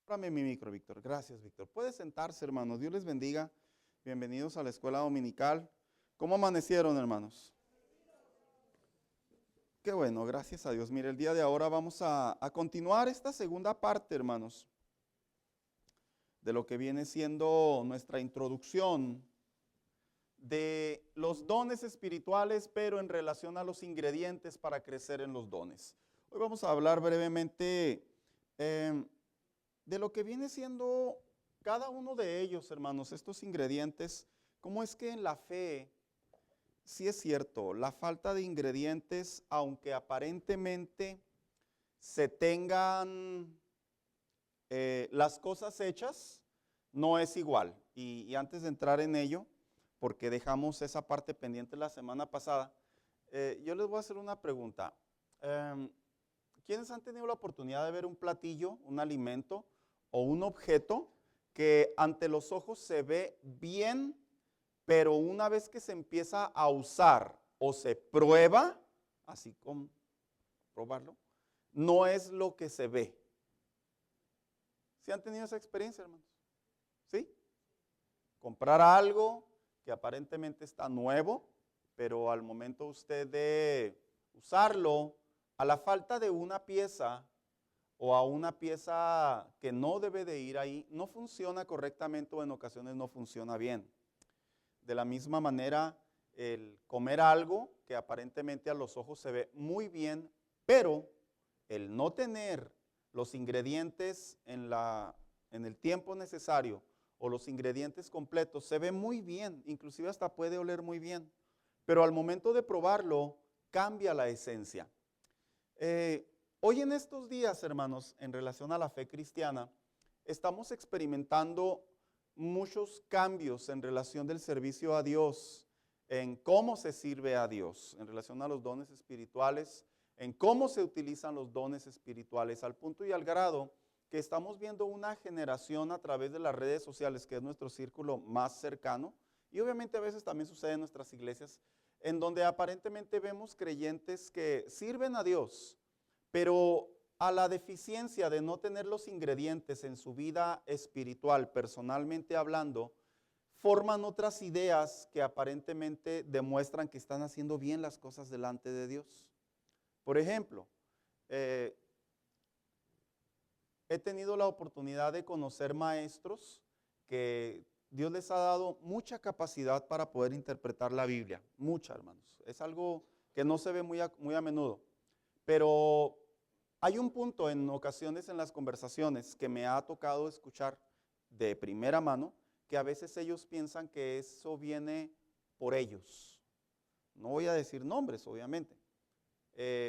Dame mi micro, Víctor. Gracias, Víctor. Puede sentarse, hermanos. Dios les bendiga. Bienvenidos a la escuela dominical. ¿Cómo amanecieron, hermanos? Qué bueno, gracias a Dios. Mire, el día de ahora vamos a continuar esta segunda parte, hermanos, de lo que viene siendo nuestra introducción de los dones espirituales, pero en relación a los ingredientes para crecer en los dones. Hoy vamos a hablar brevemente de lo que viene siendo cada uno de ellos, hermanos, estos ingredientes. Cómo es que en la fe, sí es cierto, la falta de ingredientes, aunque aparentemente se tengan las cosas hechas, no es igual. Y antes de entrar en ello, porque dejamos esa parte pendiente la semana pasada, yo les voy a hacer una pregunta. ¿Quiénes han tenido la oportunidad de ver un platillo, un alimento o un objeto que ante los ojos se ve bien, pero una vez que se empieza a usar o se prueba, así como probarlo, no es lo que se ve? ¿Sí han tenido esa experiencia, hermanos? ¿Sí? Comprar algo que aparentemente está nuevo, pero al momento usted de usarlo, a la falta de una pieza o a una pieza que no debe de ir ahí, no funciona correctamente o en ocasiones no funciona bien. De la misma manera, el comer algo que aparentemente a los ojos se ve muy bien, pero el no tener los ingredientes en el tiempo necesario o los ingredientes completos se ve muy bien, inclusive hasta puede oler muy bien, pero al momento de probarlo cambia la esencia. Hoy en estos días, hermanos, en relación a la fe cristiana, estamos experimentando muchos cambios en relación del servicio a Dios, en cómo se sirve a Dios, en relación a los dones espirituales, en cómo se utilizan los dones espirituales, al punto y al grado que estamos viendo una generación a través de las redes sociales, que es nuestro círculo más cercano, y obviamente a veces también sucede en nuestras iglesias, en donde aparentemente vemos creyentes que sirven a Dios, pero a la deficiencia de no tener los ingredientes en su vida espiritual, personalmente hablando, forman otras ideas que aparentemente demuestran que están haciendo bien las cosas delante de Dios. Por ejemplo, he tenido la oportunidad de conocer maestros que Dios les ha dado mucha capacidad para poder interpretar la Biblia, mucha, hermanos. Es algo que no se ve muy a menudo, pero hay un punto en ocasiones en las conversaciones que me ha tocado escuchar de primera mano, que a veces ellos piensan que eso viene por ellos. No voy a decir nombres, obviamente.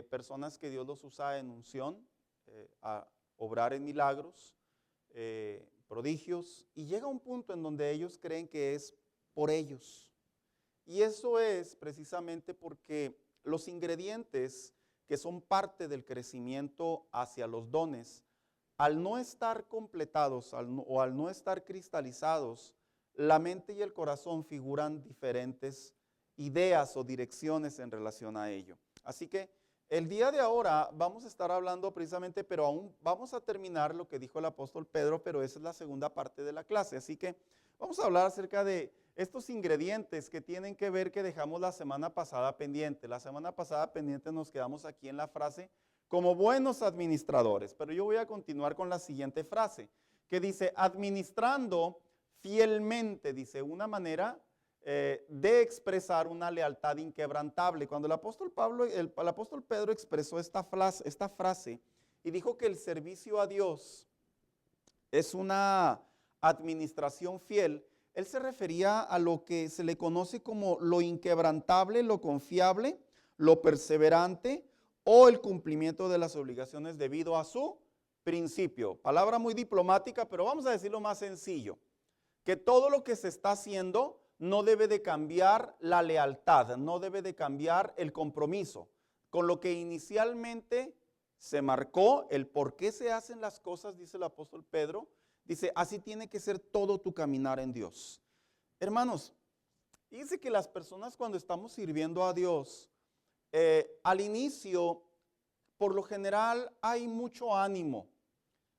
Personas que Dios los usa en unción, a obrar en milagros, prodigios, y llega un punto en donde ellos creen que es por ellos. Y eso es precisamente porque los ingredientes que son parte del crecimiento hacia los dones, al no estar completados o al no estar cristalizados, la mente y el corazón figuran diferentes ideas o direcciones en relación a ello. Así que el día de ahora vamos a estar hablando precisamente, pero aún vamos a terminar lo que dijo el apóstol Pedro, pero esa es la segunda parte de la clase. Así que vamos a hablar acerca de estos ingredientes que tienen que ver, que dejamos la semana pasada pendiente. La semana pasada pendiente nos quedamos aquí en la frase, como buenos administradores, pero yo voy a continuar con la siguiente frase, que dice, administrando fielmente, dice, una manera de expresar una lealtad inquebrantable. Cuando el apóstol Pedro expresó esta frase y dijo que el servicio a Dios es una administración fiel, él se refería a lo que se le conoce como lo inquebrantable, lo confiable, lo perseverante o el cumplimiento de las obligaciones debido a su principio. Palabra muy diplomática, pero vamos a decirlo más sencillo, que todo lo que se está haciendo no debe de cambiar la lealtad, no debe de cambiar el compromiso con lo que inicialmente se marcó, el por qué se hacen las cosas, dice el apóstol Pedro. Dice, así tiene que ser todo tu caminar en Dios. Hermanos, dice que las personas cuando estamos sirviendo a Dios, al inicio, por lo general hay mucho ánimo,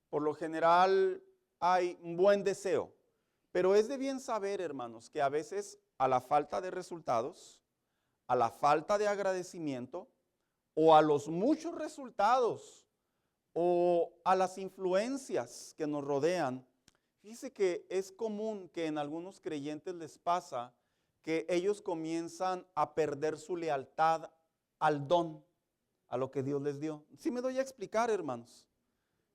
por lo general hay un buen deseo. Pero es de bien saber, hermanos, que a veces a la falta de resultados, a la falta de agradecimiento o a los muchos resultados o a las influencias que nos rodean, fíjese que es común que en algunos creyentes les pasa que ellos comienzan a perder su lealtad al don, a lo que Dios les dio. Sí me doy a explicar, hermanos.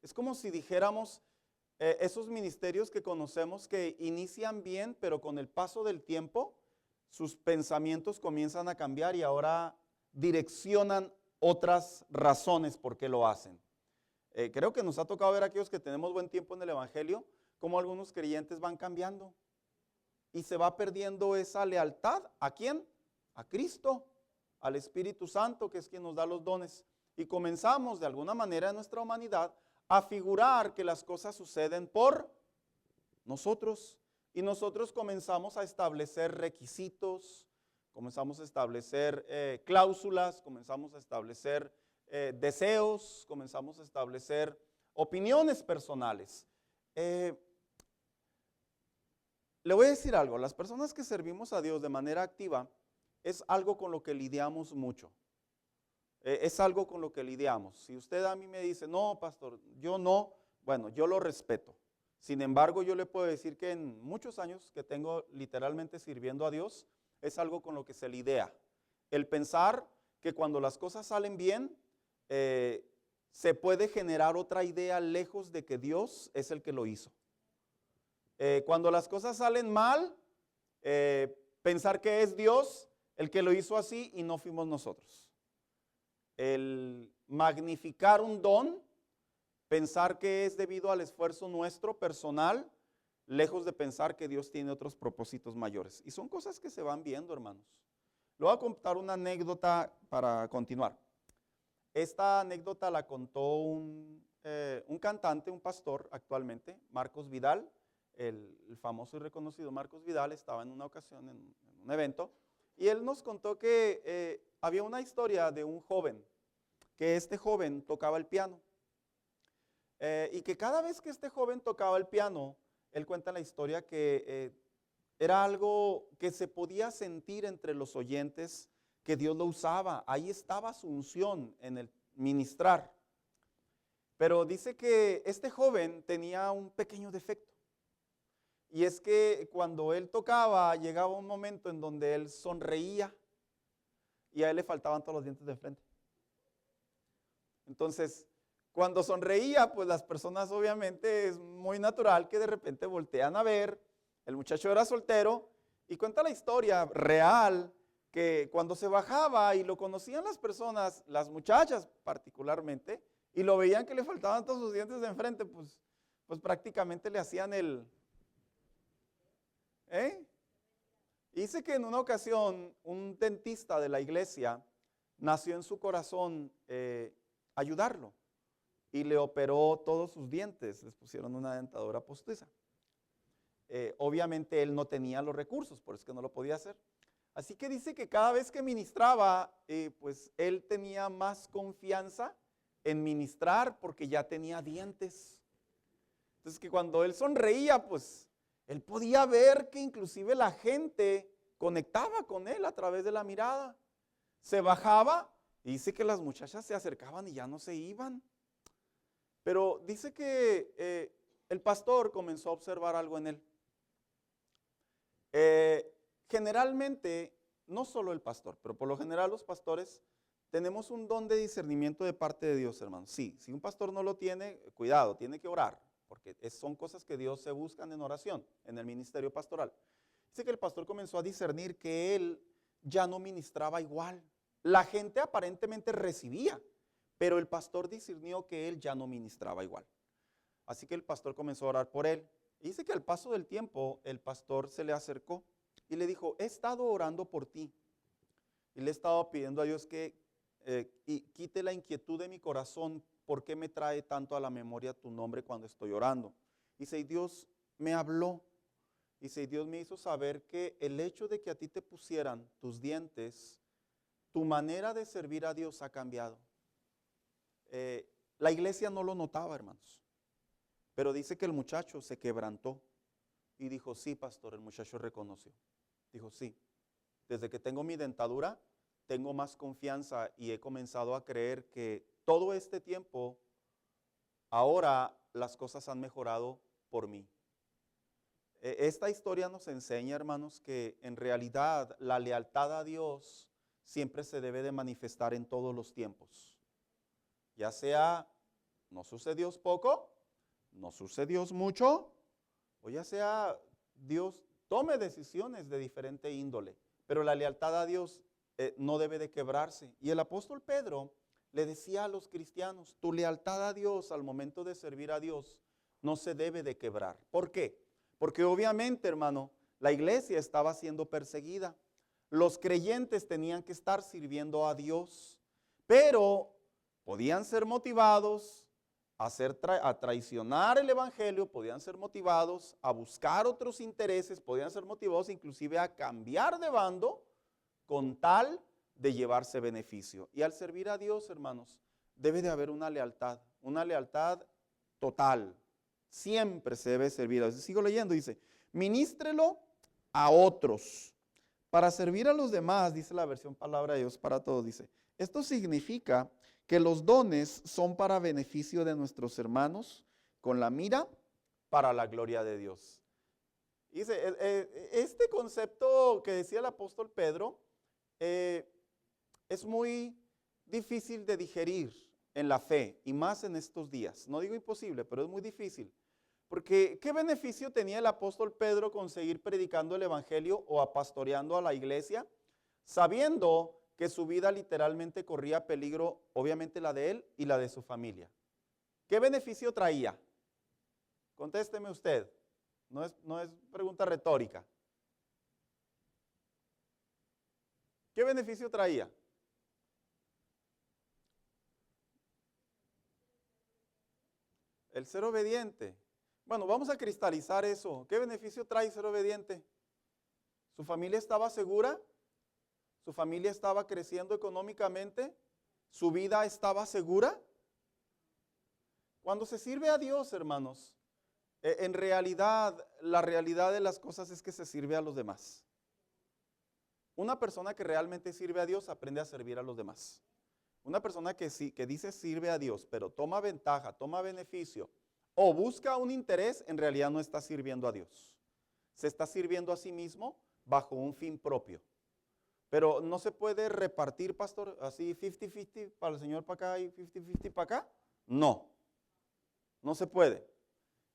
Es como si dijéramos, esos ministerios que conocemos que inician bien, pero con el paso del tiempo, sus pensamientos comienzan a cambiar y ahora direccionan otras razones por qué lo hacen. Creo que nos ha tocado ver a aquellos que tenemos buen tiempo en el Evangelio, cómo algunos creyentes van cambiando y se va perdiendo esa lealtad. ¿A quién? A Cristo, al Espíritu Santo, que es quien nos da los dones. Y comenzamos de alguna manera en nuestra humanidad a figurar que las cosas suceden por nosotros. Y nosotros comenzamos a establecer requisitos, comenzamos a establecer cláusulas, comenzamos a establecer deseos, comenzamos a establecer opiniones personales. Le voy a decir algo, las personas que servimos a Dios de manera activa es algo con lo que lidiamos mucho. Es algo con lo que lidiamos. Si usted a mí me dice, no, pastor, yo no, bueno, yo lo respeto. Sin embargo, yo le puedo decir que en muchos años que tengo literalmente sirviendo a Dios, es algo con lo que se lidia. El pensar que cuando las cosas salen bien, se puede generar otra idea lejos de que Dios es el que lo hizo. Cuando las cosas salen mal, pensar que es Dios el que lo hizo así y no fuimos nosotros. El magnificar un don, pensar que es debido al esfuerzo nuestro personal, lejos de pensar que Dios tiene otros propósitos mayores. Y son cosas que se van viendo, hermanos. Le voy a contar una anécdota para continuar. Esta anécdota la contó un cantante, un pastor actualmente, Marcos Vidal. El famoso y reconocido Marcos Vidal estaba en una ocasión en un evento y él nos contó que había una historia de un joven, que este joven tocaba el piano y que cada vez que este joven tocaba el piano, él cuenta la historia que era algo que se podía sentir entre los oyentes, que Dios lo usaba, ahí estaba su unción en el ministrar. Pero dice que este joven tenía un pequeño defecto. Y es que cuando él tocaba, llegaba un momento en donde él sonreía y a él le faltaban todos los dientes de frente. Entonces, cuando sonreía, pues las personas obviamente es muy natural que de repente voltean a ver. El muchacho era soltero y cuenta la historia real que cuando se bajaba y lo conocían las personas, las muchachas particularmente, y lo veían que le faltaban todos sus dientes de enfrente, pues prácticamente le hacían Dice que en una ocasión un dentista de la iglesia nació en su corazón ayudarlo y le operó todos sus dientes, les pusieron una dentadura postiza. Obviamente él no tenía los recursos, por eso que no lo podía hacer. Así que dice que cada vez que ministraba, pues él tenía más confianza en ministrar porque ya tenía dientes. Entonces que cuando él sonreía, pues él podía ver que inclusive la gente conectaba con él a través de la mirada. Se bajaba y dice que las muchachas se acercaban y ya no se iban. Pero dice que el pastor comenzó a observar algo en él. Generalmente, no solo el pastor, pero por lo general los pastores tenemos un don de discernimiento de parte de Dios, hermanos. Sí, si un pastor no lo tiene, cuidado, tiene que orar, porque son cosas que Dios se buscan en oración, en el ministerio pastoral. Dice que el pastor comenzó a discernir que él ya no ministraba igual. La gente aparentemente recibía, pero el pastor discernió que él ya no ministraba igual. Así que el pastor comenzó a orar por él. Y dice que al paso del tiempo el pastor se le acercó y le dijo, he estado orando por ti. Y le he estado pidiendo a Dios que quite la inquietud de mi corazón. ¿Por qué me trae tanto a la memoria tu nombre cuando estoy orando? Dice, y Dios me habló. Dice, y Dios me hizo saber que el hecho de que a ti te pusieran tus dientes, tu manera de servir a Dios ha cambiado. La iglesia no lo notaba, hermanos. Pero dice que el muchacho se quebrantó y dijo, sí, pastor, el muchacho reconoció. Dijo, sí, desde que tengo mi dentadura, tengo más confianza y he comenzado a creer que todo este tiempo, ahora las cosas han mejorado por mí. Esta historia nos enseña, hermanos, que en realidad la lealtad a Dios siempre se debe de manifestar en todos los tiempos. Ya sea, no sucedió poco, no sucedió mucho, o ya sea, Dios tome decisiones de diferente índole. Pero la lealtad a Dios no debe de quebrarse. Y el apóstol Pedro le decía a los cristianos, tu lealtad a Dios al momento de servir a Dios no se debe de quebrar. ¿Por qué? Porque obviamente, hermano, la iglesia estaba siendo perseguida. Los creyentes tenían que estar sirviendo a Dios, pero podían ser motivados a traicionar el evangelio, podían ser motivados a buscar otros intereses, podían ser motivados inclusive a cambiar de bando con tal de llevarse beneficio. Y al servir a Dios, hermanos, debe de haber una lealtad total. Siempre se debe servir a Dios. Sigo leyendo, dice, ministrelo a otros para servir a los demás, dice la versión Palabra de Dios para Todos, dice, esto significa que los dones son para beneficio de nuestros hermanos, con la mira para la gloria de Dios. Dice, este concepto que decía el apóstol Pedro es muy difícil de digerir en la fe, y más en estos días. No digo imposible, pero es muy difícil. Porque ¿qué beneficio tenía el apóstol Pedro con seguir predicando el evangelio o pastoreando a la iglesia, sabiendo que su vida literalmente corría peligro, obviamente la de él y la de su familia? ¿Qué beneficio traía? Contésteme usted. No es pregunta retórica. ¿Qué beneficio traía? El ser obediente. Bueno, vamos a cristalizar eso. ¿Qué beneficio trae ser obediente? ¿Su familia estaba segura? ¿Su familia estaba creciendo económicamente? ¿Su vida estaba segura? Cuando se sirve a Dios, hermanos, en realidad, la realidad de las cosas es que se sirve a los demás. Una persona que realmente sirve a Dios aprende a servir a los demás. Una persona que dice sirve a Dios, pero toma ventaja, toma beneficio o busca un interés, en realidad no está sirviendo a Dios. Se está sirviendo a sí mismo bajo un fin propio. Pero no se puede repartir, pastor, así 50-50 para el Señor para acá y 50-50 para acá. No, no se puede.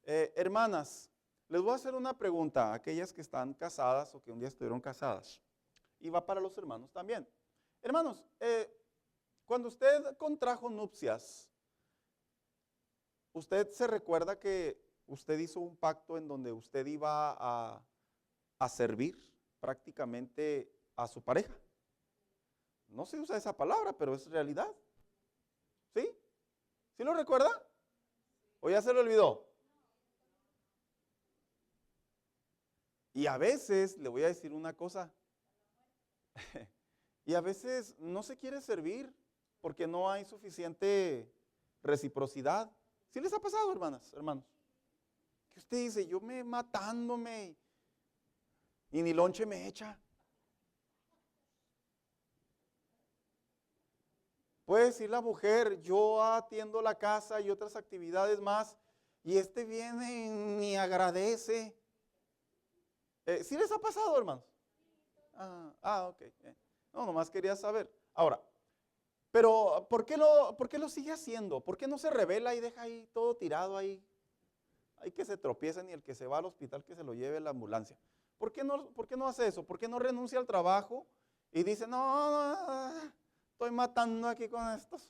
Hermanas, les voy a hacer una pregunta a aquellas que están casadas o que un día estuvieron casadas. Y va para los hermanos también. Hermanos, cuando usted contrajo nupcias, ¿usted se recuerda que usted hizo un pacto en donde usted iba a servir prácticamente a su pareja? No se usa esa palabra, pero es realidad. ¿Sí? ¿Sí lo recuerda? ¿O ya se lo olvidó? Y a veces, le voy a decir una cosa, y a veces no se quiere servir porque no hay suficiente reciprocidad. ¿Sí les ha pasado, hermanas, hermanos? Que usted dice, yo me matándome y ni lonche me echa. Puede decir la mujer, yo atiendo la casa y otras actividades más, y este viene y ni agradece. ¿Sí les ha pasado, hermanos? Ok. No, nomás quería saber. Ahora, pero ¿por qué lo sigue haciendo? ¿Por qué no se revela y deja ahí todo tirado ahí? Hay que se tropiecen y el que se va al hospital que se lo lleve la ambulancia. ¿Por qué no hace eso? ¿Por qué no renuncia al trabajo y dice, no, estoy matando aquí con estos?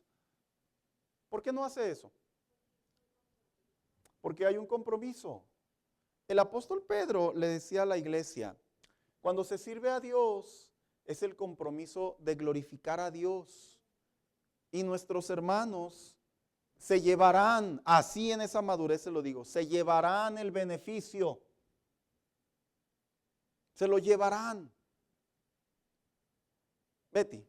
¿Por qué no hace eso? Porque hay un compromiso. El apóstol Pedro le decía a la iglesia, cuando se sirve a Dios es el compromiso de glorificar a Dios. Y nuestros hermanos se llevarán, así en esa madurez se lo digo, se llevarán el beneficio. Se lo llevarán. Betty.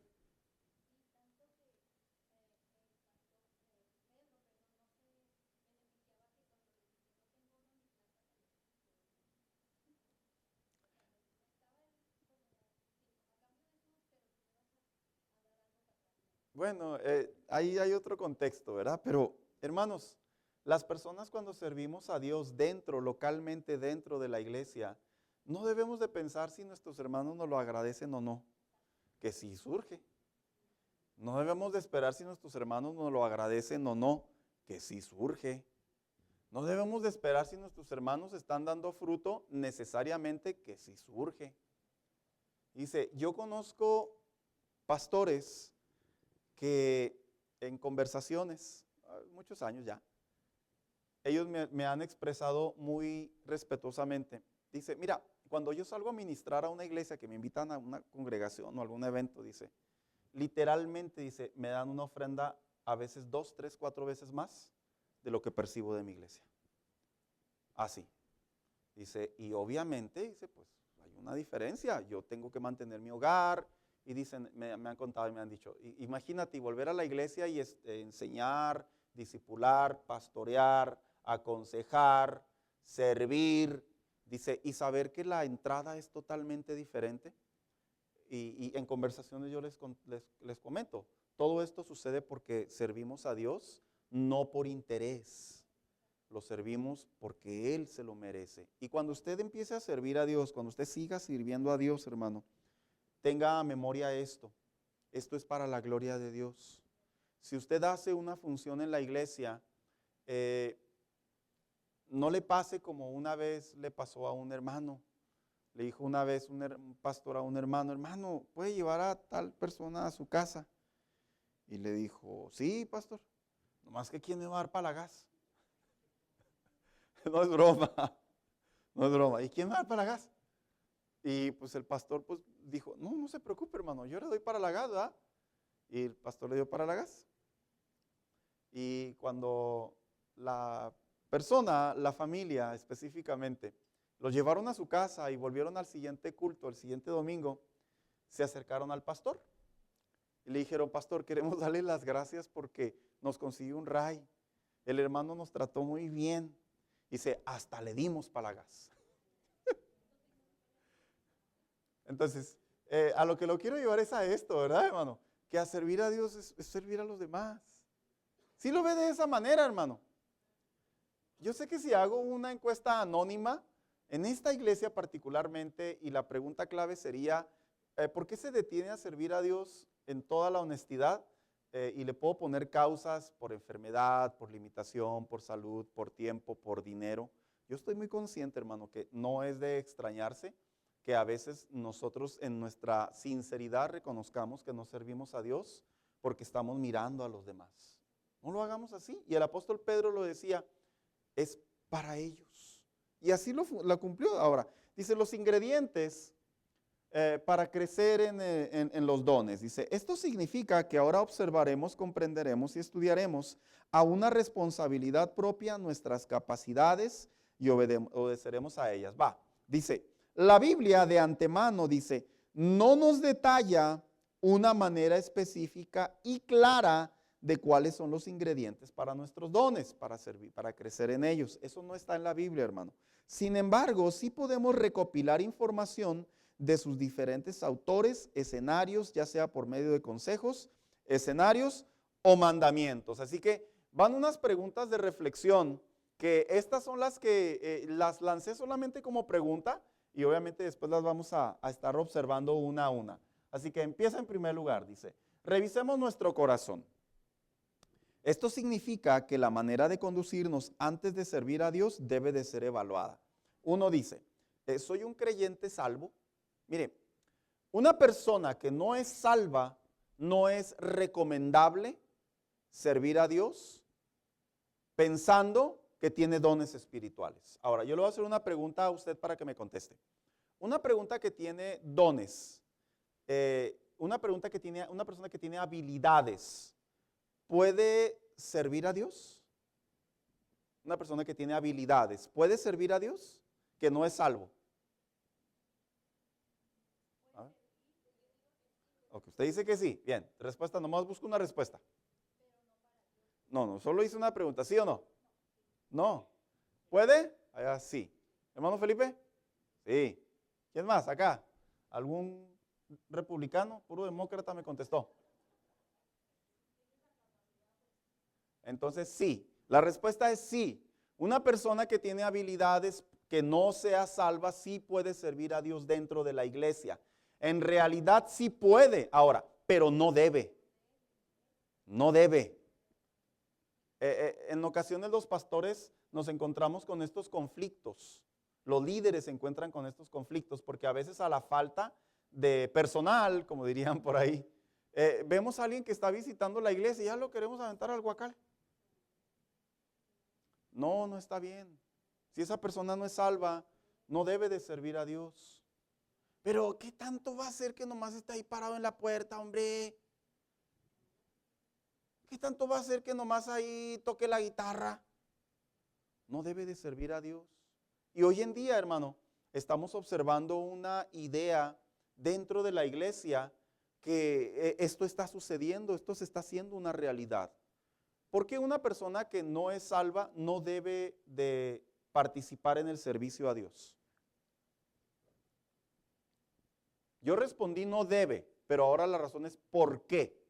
Bueno, ahí hay otro contexto, ¿verdad? Pero, hermanos, las personas cuando servimos a Dios dentro, localmente dentro de la iglesia, no debemos de pensar si nuestros hermanos nos lo agradecen o no, que sí surge. No debemos de esperar si nuestros hermanos nos lo agradecen o no, que sí surge. No debemos de esperar si nuestros hermanos están dando fruto necesariamente, que sí surge. Dice, yo conozco pastores que en conversaciones, muchos años ya, ellos me han expresado muy respetuosamente. Dice, mira, cuando yo salgo a ministrar a una iglesia, que me invitan a una congregación o algún evento, dice, literalmente, dice, me dan una ofrenda a veces 2, 3, 4 veces más de lo que percibo de mi iglesia. Así. Dice, y obviamente, dice, pues hay una diferencia. Yo tengo que mantener mi hogar. Y dicen, me han contado y me han dicho, imagínate volver a la iglesia y enseñar, discipular, pastorear, aconsejar, servir. Dice, y saber que la entrada es totalmente diferente. Y en conversaciones yo les comento, todo esto sucede porque servimos a Dios no por interés, lo servimos porque Él se lo merece. Y cuando usted empiece a servir a Dios, cuando usted siga sirviendo a Dios, hermano, tenga a memoria esto es para la gloria de Dios. Si usted hace una función en la iglesia, no le pase como una vez le pasó a un hermano. Le dijo una vez un pastor a un hermano, ¿puede llevar a tal persona a su casa? Y le dijo, sí, pastor, nomás que ¿quién me va a dar para la gas? No es broma, no es broma. ¿Y quién me va a dar para la gas? Y pues el pastor pues dijo, no se preocupe, hermano, yo le doy para la gas, ¿verdad? Y el pastor le dio para la gas. Y cuando la persona, la familia específicamente, los llevaron a su casa y volvieron al siguiente culto, el siguiente domingo, se acercaron al pastor y le dijeron, pastor, queremos darle las gracias porque nos consiguió un ray. El hermano nos trató muy bien. Dice, hasta le dimos para la gas. Entonces, a lo que lo quiero llevar es a esto, ¿verdad, hermano? Que a servir a Dios es servir a los demás. ¿Sí lo ve de esa manera, hermano? Yo sé que si hago una encuesta anónima, en esta iglesia particularmente, y la pregunta clave sería, ¿por qué se detiene a servir a Dios en toda la honestidad? Y le puedo poner causas por enfermedad, por limitación, por salud, por tiempo, por dinero. Yo estoy muy consciente, hermano, que no es de extrañarse que a veces nosotros en nuestra sinceridad reconozcamos que no servimos a Dios porque estamos mirando a los demás. No lo hagamos así. Y el apóstol Pedro lo decía, es para ellos. Y así lo cumplió. Ahora, dice los ingredientes para crecer en los dones. Dice, esto significa que ahora observaremos, comprenderemos y estudiaremos a una responsabilidad propia nuestras capacidades y obedeceremos a ellas. Dice, la Biblia de antemano dice, no nos detalla una manera específica y clara de cuáles son los ingredientes para nuestros dones, para servir, para crecer en ellos. Eso no está en la Biblia, hermano. Sin embargo, sí podemos recopilar información de sus diferentes autores, escenarios, ya sea por medio de consejos, escenarios o mandamientos. Así que van unas preguntas de reflexión, que estas son las que las lancé solamente como pregunta y obviamente después las vamos a estar observando una a una. Así que empieza en primer lugar, dice, revisemos nuestro corazón. Esto significa que la manera de conducirnos antes de servir a Dios debe de ser evaluada. Uno dice, ¿soy un creyente salvo? Mire, una persona que no es salva, no es recomendable servir a Dios pensando que tiene dones espirituales. Ahora, yo le voy a hacer una pregunta a usted para que me conteste. Una pregunta que tiene dones, una persona que tiene habilidades, ¿puede servir a Dios? Una persona que tiene habilidades, ¿puede servir a Dios? Que no es salvo. Ok, usted dice que sí. Bien, respuesta, nomás busco una respuesta. No, solo hice una pregunta, ¿sí o no? No. ¿Puede? Allá sí. ¿Hermano Felipe? Sí. ¿Quién más? Acá. ¿Algún republicano? Puro demócrata me contestó. Entonces sí, la respuesta es sí. Una persona que tiene habilidades que no sea salva sí puede servir a Dios dentro de la iglesia. En realidad sí puede, ahora, pero no debe. No debe. En ocasiones los pastores nos encontramos con estos conflictos. Los líderes se encuentran con estos conflictos porque a veces a la falta de personal, como dirían por ahí, vemos a alguien que está visitando la iglesia y ya lo queremos aventar al huacal. No, no está bien. Si esa persona no es salva, no debe de servir a Dios. Pero ¿qué tanto va a hacer que nomás esté ahí parado en la puerta, hombre? ¿Qué tanto va a hacer que nomás ahí toque la guitarra? No debe de servir a Dios. Y hoy en día, hermano, estamos observando una idea dentro de la iglesia que esto está sucediendo, esto se está haciendo una realidad. ¿Por qué una persona que no es salva no debe de participar en el servicio a Dios? Yo respondí no debe, pero ahora la razón es ¿por qué?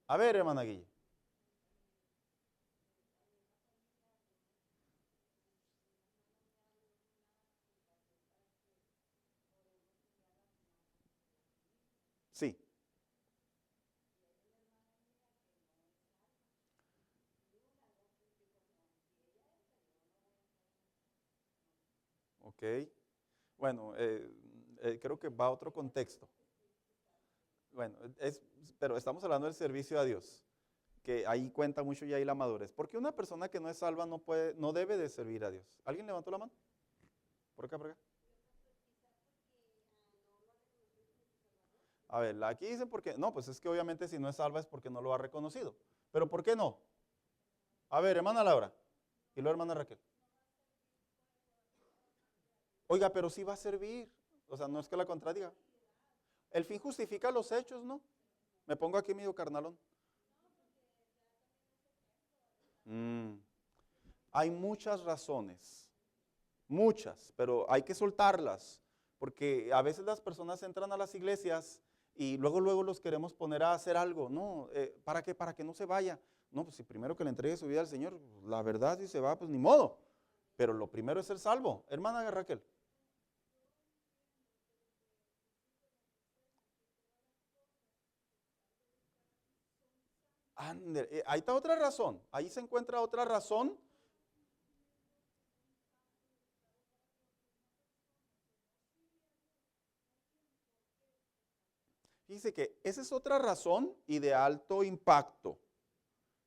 A ver, hermana Guille. Sí. Ok. Bueno, creo que va a otro contexto. Bueno, pero estamos hablando del servicio a Dios, que ahí cuenta mucho ya ahí la madurez. Porque una persona que no es salva no puede, no debe de servir a Dios. ¿Alguien levantó la mano? Por acá, por acá. A ver, aquí dicen por qué. No, pues es que obviamente si no es salva es porque no lo ha reconocido. Pero ¿por qué no? A ver, hermana Laura y luego hermana Raquel. Oiga, pero sí va a servir. O sea, no es que la contradiga. El fin justifica los hechos, ¿no? Me pongo aquí medio carnalón. Mm, Hay muchas razones, muchas, pero hay que soltarlas, porque a veces las personas entran a las iglesias y luego los queremos poner a hacer algo. No, ¿para qué? Para que no se vaya. No, pues si primero que le entregue su vida al Señor, la verdad si se va, pues ni modo. Pero lo primero es ser salvo. Hermana Raquel. Ahí está otra razón, ahí se encuentra otra razón. Dice que esa es otra razón y de alto impacto.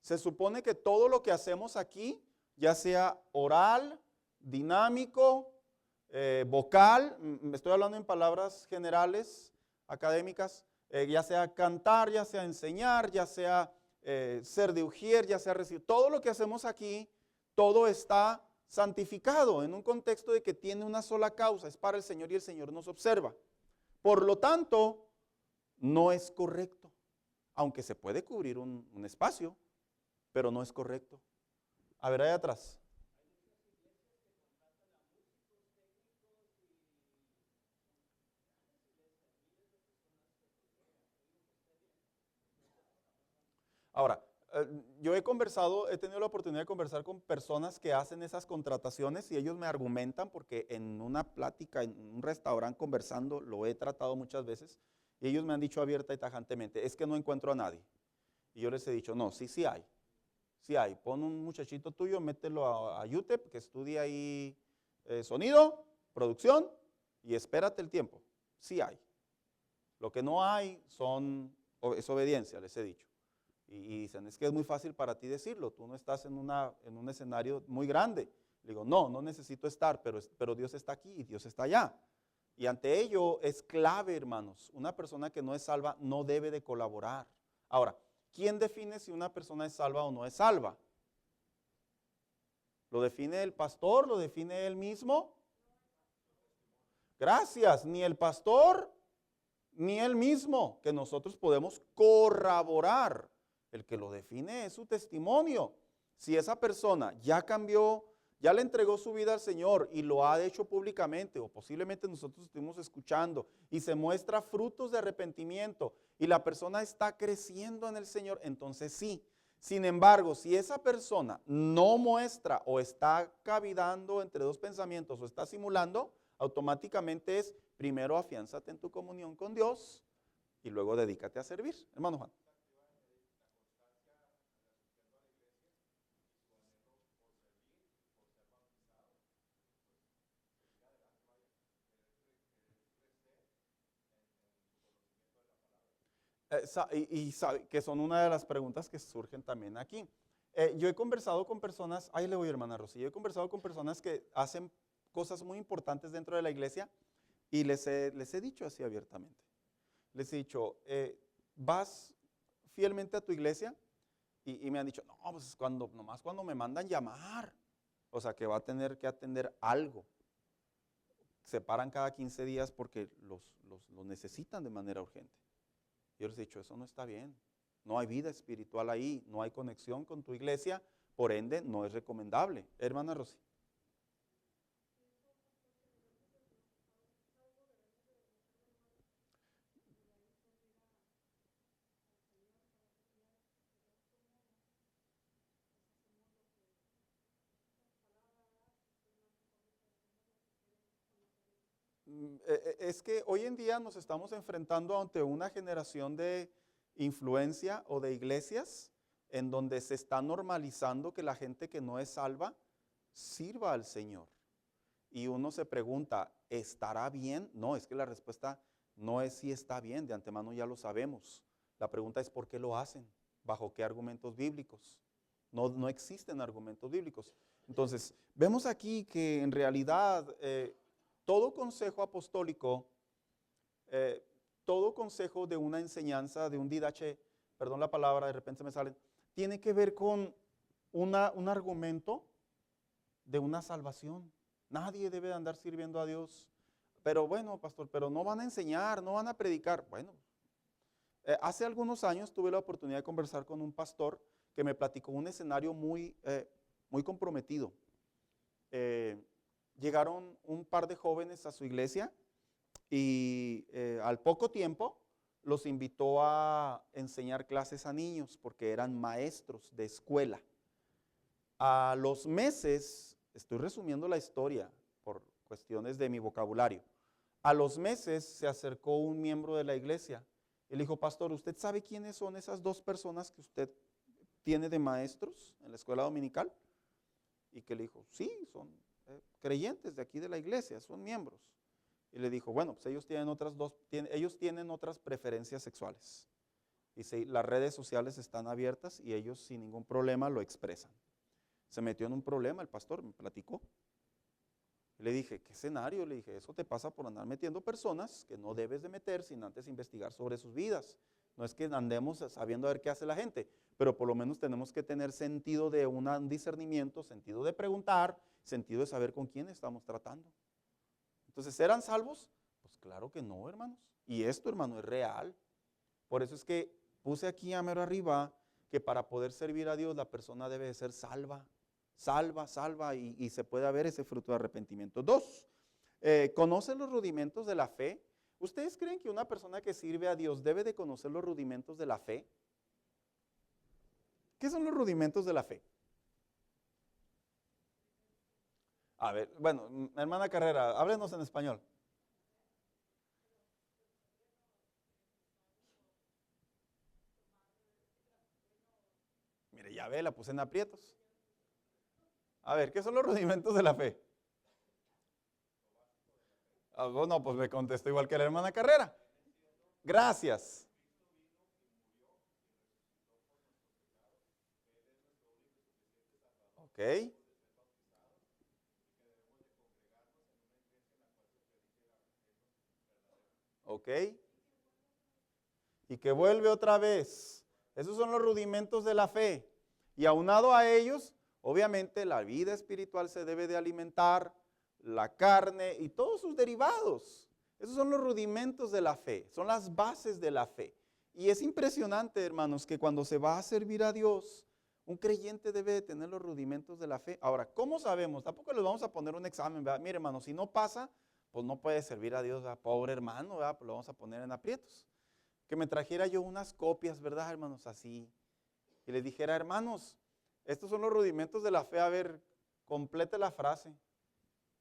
Se supone que todo lo que hacemos aquí, ya sea oral, dinámico, vocal, me estoy hablando en palabras generales, académicas, ya sea cantar, ya sea enseñar, ya sea ser de ujier, ya sea recibir, todo lo que hacemos aquí, todo está santificado en un contexto de que tiene una sola causa, es para el Señor y el Señor nos observa. Por lo tanto, no es correcto, aunque se puede cubrir un espacio, pero no es correcto. A ver, ahí atrás. Ahora, yo he tenido la oportunidad de conversar con personas que hacen esas contrataciones y ellos me argumentan porque en una plática, en un restaurante conversando, lo he tratado muchas veces y ellos me han dicho abierta y tajantemente, es que no encuentro a nadie. Y yo les he dicho, no, sí hay. Sí hay. Pon un muchachito tuyo, mételo a UTEP, que estudie ahí sonido, producción y espérate el tiempo. Sí hay. Lo que no hay es obediencia, les he dicho. Y dicen, es que es muy fácil para ti decirlo, tú no estás en un escenario muy grande. Le digo, no, no necesito estar, pero Dios está aquí y Dios está allá. Y ante ello es clave, hermanos, una persona que no es salva no debe de colaborar. Ahora, ¿quién define si una persona es salva o no es salva? ¿Lo define el pastor? ¿Lo define él mismo? Gracias, ni el pastor ni él mismo, que nosotros podemos corroborar. El que lo define es su testimonio. Si esa persona ya cambió, ya le entregó su vida al Señor y lo ha hecho públicamente, o posiblemente nosotros estuvimos escuchando, y se muestra frutos de arrepentimiento, y la persona está creciendo en el Señor, entonces sí. Sin embargo, si esa persona no muestra o está cavilando entre dos pensamientos o está simulando, automáticamente es primero afiánzate en tu comunión con Dios y luego dedícate a servir. Hermano Juan. Y sabe que son una de las preguntas que surgen también aquí. Yo he conversado con personas, ahí le voy hermana Rosy, yo he conversado con personas que hacen cosas muy importantes dentro de la iglesia y les he dicho así abiertamente. Les he dicho, vas fielmente a tu iglesia y me han dicho, no, pues nomás cuando me mandan llamar, o sea que va a tener que atender algo. Se paran cada 15 días porque los necesitan de manera urgente. Yo les he dicho, eso no está bien. No hay vida espiritual ahí, no hay conexión con tu iglesia, por ende no es recomendable. Hermana Rosy. Es que hoy en día nos estamos enfrentando ante una generación de influencia o de iglesias en donde se está normalizando que la gente que no es salva sirva al Señor. Y uno se pregunta, ¿estará bien? No, es que la respuesta no es si está bien, de antemano ya lo sabemos. La pregunta es ¿por qué lo hacen? ¿Bajo qué argumentos bíblicos? No existen argumentos bíblicos. Entonces, vemos aquí que en realidad todo consejo apostólico, eh, todo consejo de una enseñanza, de un didache, perdón la palabra, de repente me salen, tiene que ver con un argumento de una salvación. Nadie debe de andar sirviendo a Dios. Pero bueno, pastor, pero no van a enseñar, no van a predicar. Bueno, hace algunos años tuve la oportunidad de conversar con un pastor que me platicó un escenario muy comprometido. Llegaron un par de jóvenes a su iglesia y al poco tiempo los invitó a enseñar clases a niños porque eran maestros de escuela. A los meses, estoy resumiendo la historia por cuestiones de mi vocabulario, a los meses se acercó un miembro de la iglesia y le dijo, pastor, ¿usted sabe quiénes son esas dos personas que usted tiene de maestros en la escuela dominical? Y que le dijo, sí, son creyentes de aquí de la iglesia, son miembros. Y le dijo, bueno, pues ellos tienen otras preferencias sexuales. Y las redes sociales están abiertas y ellos sin ningún problema lo expresan. Se metió en un problema el pastor, me platicó. Le dije, ¿qué escenario? Le dije, eso te pasa por andar metiendo personas que no debes de meter sin antes investigar sobre sus vidas. No es que andemos sabiendo a ver qué hace la gente, pero por lo menos tenemos que tener sentido de un discernimiento, sentido de preguntar, sentido de saber con quién estamos tratando. Entonces, ¿eran salvos? Pues claro que no, hermanos. Y esto, hermano, es real. Por eso es que puse aquí a mero arriba que para poder servir a Dios la persona debe de ser salva. Salva, y se puede ver ese fruto de arrepentimiento. 2, ¿conoce los rudimentos de la fe? ¿Ustedes creen que una persona que sirve a Dios debe de conocer los rudimentos de la fe? ¿Qué son los rudimentos de la fe? A ver, bueno, hermana Carrera, háblenos en español. Mire, ya ve, la puse en aprietos. A ver, ¿qué son los rudimentos de la fe? Ah, bueno, pues me contestó igual que la hermana Carrera. Gracias. Ok, ok. Y que vuelve otra vez. Esos son los rudimentos de la fe. Y aunado a ellos, obviamente la vida espiritual se debe de alimentar, la carne y todos sus derivados. Esos son los rudimentos de la fe, son las bases de la fe. Y es impresionante, hermanos, que cuando se va a servir a Dios, un creyente debe de tener los rudimentos de la fe. Ahora, ¿cómo sabemos? Tampoco les vamos a poner un examen, ¿verdad? Mire, hermano, si no pasa, pues no puede servir a Dios, ¿verdad? Pobre hermano, ¿verdad? Pues lo vamos a poner en aprietos. Que me trajera yo unas copias, ¿verdad, hermanos? Así. y les dijera, hermanos, estos son los rudimentos de la fe, a ver, complete la frase,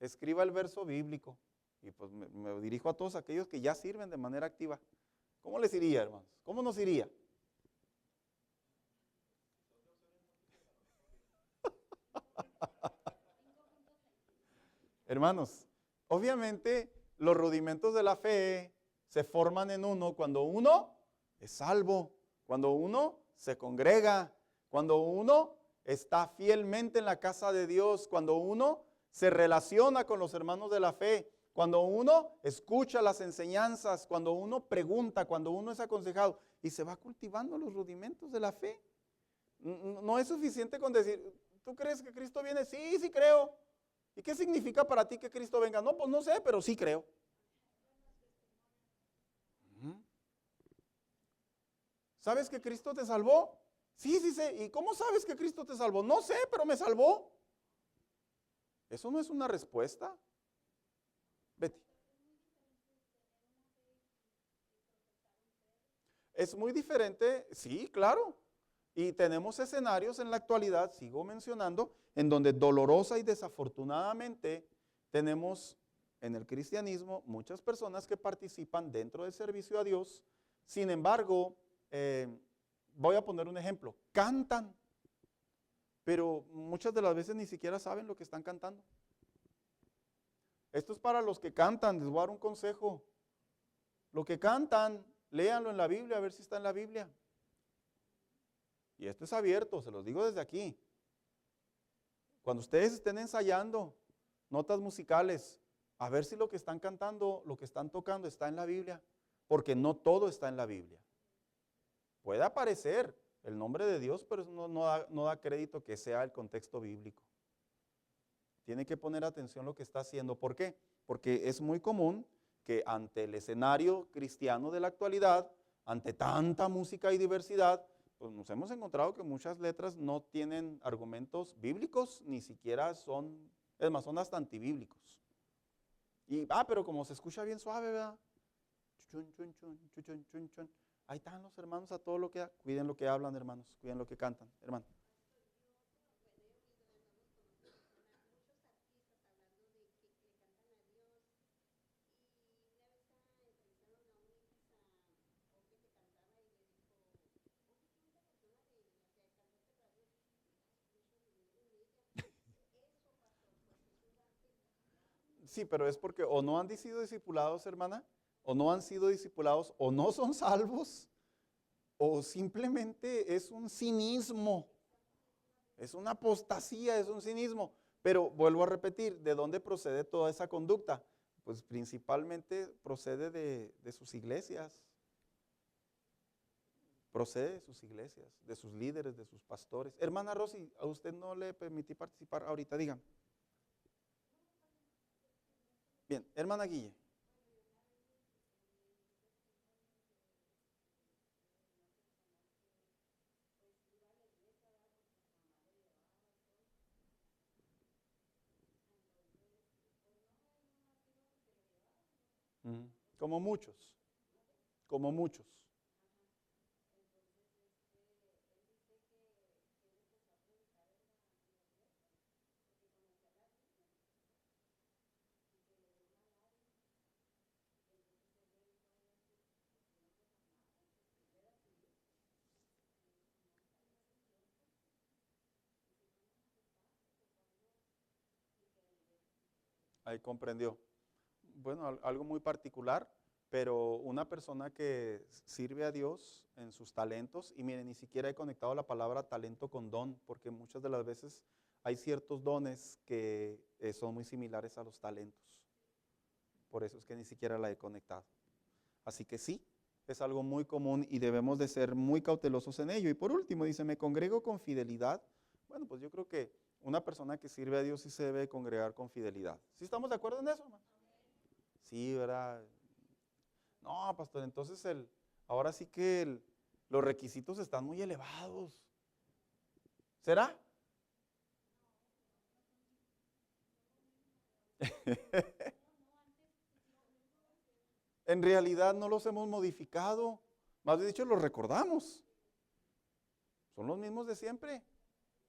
escriba el verso bíblico. Y pues me dirijo a todos aquellos que ya sirven de manera activa. ¿Cómo les iría, hermanos? ¿Cómo nos iría? Hermanos, obviamente los rudimentos de la fe se forman en uno cuando uno es salvo, cuando uno se congrega, cuando uno está fielmente en la casa de Dios, cuando uno se relaciona con los hermanos de la fe, cuando uno escucha las enseñanzas, cuando uno pregunta, cuando uno es aconsejado y se va cultivando los rudimentos de la fe. No es suficiente con decir, ¿tú crees que Cristo viene? Sí, sí creo. ¿Y qué significa para ti que Cristo venga? No, pues no sé, pero sí creo. ¿Sabes que Cristo te salvó? Sí, sí sé. ¿Y cómo sabes que Cristo te salvó? No sé, pero me salvó. ¿Eso no es una respuesta? Betty. Es muy diferente, sí, claro. Y tenemos escenarios en la actualidad, sigo mencionando, en donde dolorosa y desafortunadamente tenemos en el cristianismo muchas personas que participan dentro del servicio a Dios. Sin embargo, voy a poner un ejemplo, cantan, pero muchas de las veces ni siquiera saben lo que están cantando. Esto es para los que cantan, les voy a dar un consejo. Lo que cantan, léanlo en la Biblia, a ver si está en la Biblia. Y esto es abierto, se los digo desde aquí. Cuando ustedes estén ensayando notas musicales, a ver si lo que están cantando, lo que están tocando está en la Biblia, porque no todo está en la Biblia. Puede aparecer el nombre de Dios, pero eso no da crédito que sea el contexto bíblico. Tiene que poner atención a lo que está haciendo. ¿Por qué? Porque es muy común que ante el escenario cristiano de la actualidad, ante tanta música y diversidad, pues nos hemos encontrado que muchas letras no tienen argumentos bíblicos, ni siquiera son, es más, son hasta antibíblicos. Y, pero como se escucha bien suave, ¿verdad? Chun, chun, chun, chun, chun, chun, chun. Ahí están los hermanos a todo lo que, cuiden lo que hablan, hermanos, cuiden lo que cantan, hermano. Sí, pero es porque o no han sido discipulados, hermana, o no han sido discipulados, o no son salvos, o simplemente es un cinismo, es una apostasía, es un cinismo. Pero vuelvo a repetir, ¿de dónde procede toda esa conducta? Pues principalmente procede de sus iglesias, procede de sus iglesias, de sus líderes, de sus pastores. Hermana Rosy, a usted no le permití participar ahorita, digan. Bien, hermana Guille. Como muchos, como muchos. Ahí comprendió. Bueno, algo muy particular, pero una persona que sirve a Dios en sus talentos, y miren, ni siquiera he conectado la palabra talento con don, porque muchas de las veces hay ciertos dones que son muy similares a los talentos. Por eso es que ni siquiera la he conectado. Así que sí, es algo muy común y debemos de ser muy cautelosos en ello. Y por último, dice, me congrego con fidelidad. Bueno, pues yo creo que una persona que sirve a Dios sí se debe congregar con fidelidad. ¿Sí estamos de acuerdo en eso, hermano? Sí, ¿verdad? No, pastor, entonces ahora sí que los requisitos están muy elevados. ¿Será? En realidad no los hemos modificado, más bien dicho, los recordamos. Son los mismos de siempre.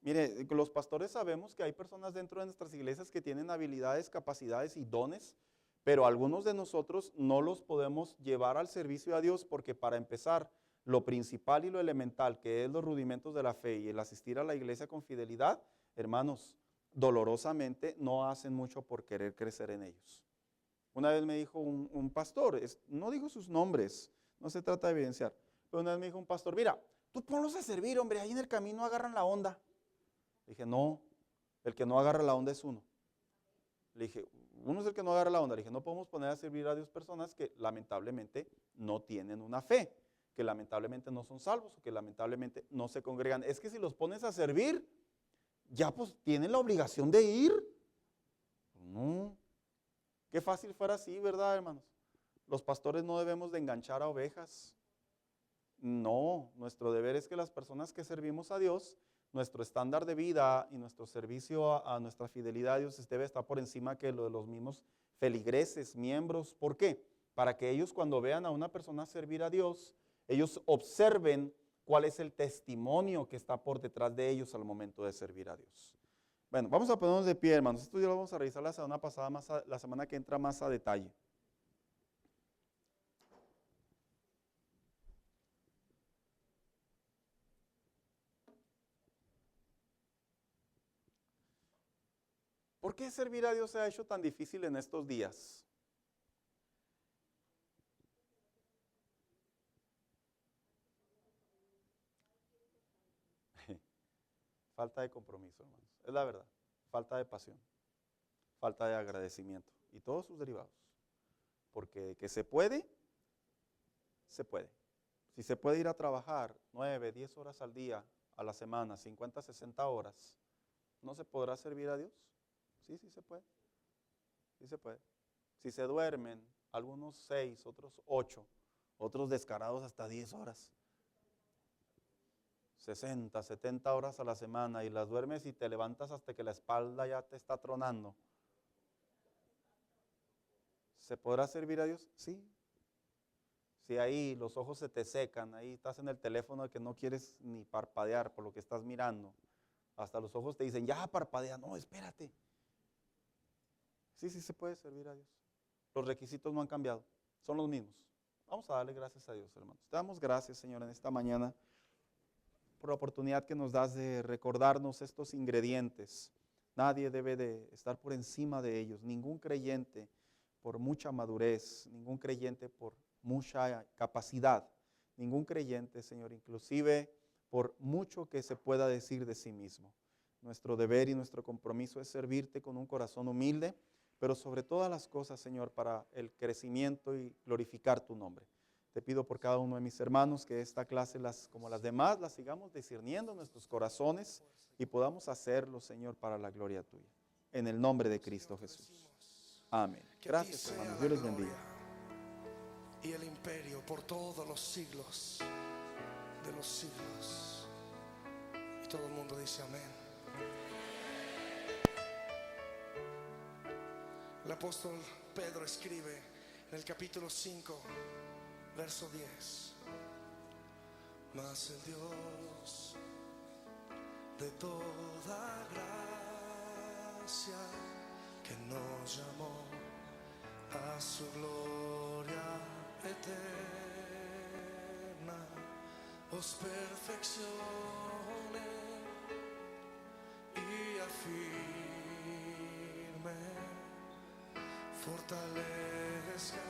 Mire, los pastores sabemos que hay personas dentro de nuestras iglesias que tienen habilidades, capacidades y dones, pero algunos de nosotros no los podemos llevar al servicio a Dios porque para empezar, lo principal y lo elemental, que es los rudimentos de la fe y el asistir a la iglesia con fidelidad, hermanos, dolorosamente no hacen mucho por querer crecer en ellos. Una vez me dijo un pastor, no digo sus nombres, no se trata de evidenciar, pero una vez me dijo un pastor, mira, tú ponlos a servir, hombre, ahí en el camino agarran la onda. Le dije, no, el que no agarra la onda es uno. Le dije, uno es el que no agarra la onda. Le dije, no podemos poner a servir a Dios personas que lamentablemente no tienen una fe, que lamentablemente no son salvos o que lamentablemente no se congregan. Es que si los pones a servir, ya pues tienen la obligación de ir. No, qué fácil fuera así, ¿verdad, hermanos? Los pastores no debemos de enganchar a ovejas. No, nuestro deber es que las personas que servimos a Dios, nuestro estándar de vida y nuestro servicio a nuestra fidelidad a Dios debe estar por encima que lo de los mismos feligreses, miembros. ¿Por qué? Para que ellos cuando vean a una persona servir a Dios, ellos observen cuál es el testimonio que está por detrás de ellos al momento de servir a Dios. Bueno, vamos a ponernos de pie, hermanos. Esto ya lo vamos a revisar la semana pasada, la semana que entra más a detalle. ¿Por qué servir a Dios se ha hecho tan difícil en estos días? Falta de compromiso, hermanos. Es la verdad. Falta de pasión. Falta de agradecimiento. Y todos sus derivados. Porque de que se puede, se puede. Si se puede ir a trabajar 9, 10 horas al día, a la semana, 50, 60 horas, ¿no se podrá servir a Dios? Sí, sí se puede. Sí se puede. Si se duermen, algunos 6, otros 8, otros descarados hasta 10 horas. 60, 70 horas a la semana y las duermes y te levantas hasta que la espalda ya te está tronando. ¿Se podrá servir a Dios? Sí. Si ahí los ojos se te secan, ahí estás en el teléfono que no quieres ni parpadear por lo que estás mirando. Hasta los ojos te dicen, ya parpadea, no, espérate. Sí, sí se puede servir a Dios. Los requisitos no han cambiado, son los mismos. Vamos a darle gracias a Dios, hermanos. Te damos gracias, Señor, en esta mañana por la oportunidad que nos das de recordarnos estos ingredientes. Nadie debe de estar por encima de ellos, ningún creyente por mucha madurez, ningún creyente por mucha capacidad, ningún creyente, Señor, inclusive por mucho que se pueda decir de sí mismo. Nuestro deber y nuestro compromiso es servirte con un corazón humilde, pero sobre todas las cosas, Señor, para el crecimiento y glorificar tu nombre. Te pido por cada uno de mis hermanos que esta clase, como las demás, las sigamos discerniendo en nuestros corazones y podamos hacerlo, Señor, para la gloria tuya. En el nombre de Cristo Jesús. Amén. Gracias, hermanos. Dios les bendiga. Y el imperio por todos los siglos de los siglos. Y todo el mundo dice amén. El apóstol Pedro escribe en el capítulo 5, verso 10. Mas el Dios de toda gracia, que nos llamó a su gloria eterna, os perfeccione y afirme, fortalezca